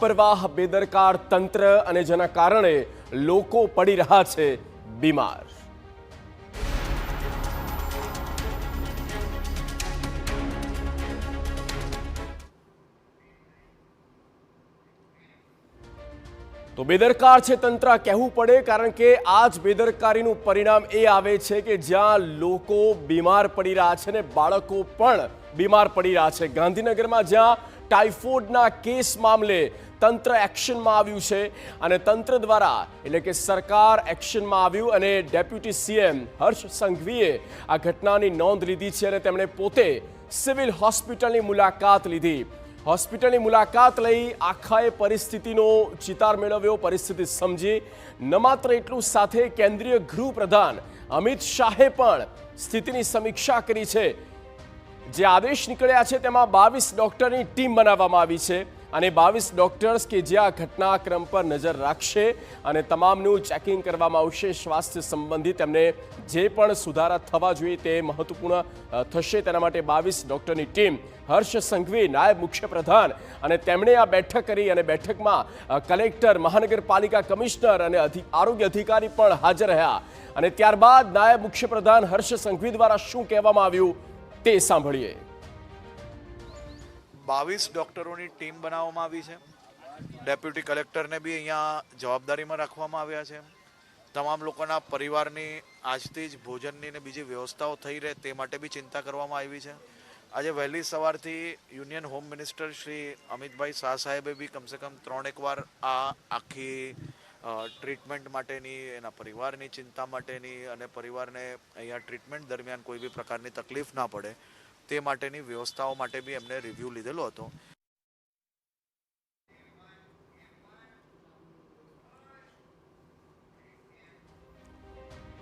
લાપરવાહ બેદરકાર તંત્ર અને જેના કારણે લોકો પડી રહ્યા છે બીમાર। તો બેદરકાર છે તંત્ર કહેવું પડે, કારણ કે આ જ બેદરકારીનું પરિણામ એ આવે છે કે જ્યાં લોકો બીમાર પડી રહ્યા છે ને બાળકો પણ બીમાર પડી રહ્યા છે। ગાંધીનગરમાં જ્યાં ટાઇફોઇડના કેસ મામલે તંત્ર એક્શનમાં આવ્યું છે અને તંત્ર દ્વારા એટલે કે સરકાર એક્શનમાં આવ્યું અને ડેપ્યુટી સીએમ હર્ષ સંઘવીએ આ ઘટનાની નોંધ લીધી છે અને તેમણે પોતે સિવિલ હોસ્પિટલની મુલાકાત લીધી। હોસ્પિટલની મુલાકાત લઈ આખાએ પરિસ્થિતિનો ચિતાર મેળવ્યો, પરિસ્થિતિ સમજી। ન માત્ર એટલું, સાથે કેન્દ્રીય ગૃહપ્રધાન અમિત શાહે પણ સ્થિતિની સમીક્ષા કરી છે। જે આદેશ નીકળ્યા છે તેમાં 22 ડોક્ટરની ટીમ બનાવવામાં આવી છે અને 22 ડોક્ટર્સ કે જે આ ઘટનાક્રમ પર નજર રાખશે અને તમામનું ચેકિંગ કરવામાં આવશે। સ્વાસ્થ્ય સંબંધિત તેમને જે પણ સુધારા થવા જોઈએ તે મહત્વપૂર્ણ થશે, તેના માટે 22 ડોક્ટરની ટીમ, હર્ષ સંઘવી નાયબ મુખ્યપ્રધાન, અને તેમણે આ બેઠક કરી અને બેઠકમાં કલેક્ટર, મહાનગરપાલિકા કમિશનર અને આરોગ્ય અધિકારી પણ હાજર રહ્યા। અને ત્યારબાદ નાયબ મુખ્યપ્રધાન હર્ષ સંઘવી દ્વારા શું કહેવામાં આવ્યું તે સાંભળીએ। 22 ડોક્ટરોની ટીમ બનાવવામાં આવી છે। ડેપ્યુટી કલેક્ટરને બી અહીંયા જવાબદારીમાં રાખવામાં આવ્યા છે। તમામ લોકોના પરિવારની આજથી જ ભોજનની ને બીજી વ્યવસ્થાઓ થઈ રહે તે માટે બી ચિંતા કરવામાં આવી છે। આજે વહેલી સવારથી union home minister Shri Amitbhai Shah સાહેબે બી કમસે કમ 3-1 વાર આ આખી ટ્રીટમેન્ટ માટેની, એના પરિવારની ચિંતા માટેની અને પરિવારને અહીંયા ટ્રીટમેન્ટ દરમિયાન કોઈ બી પ્રકારની તકલીફ ના પડે તે માટેની વ્યવસ્થાઓ માટે બી એમને રિવ્યૂ લીધેલો હતો।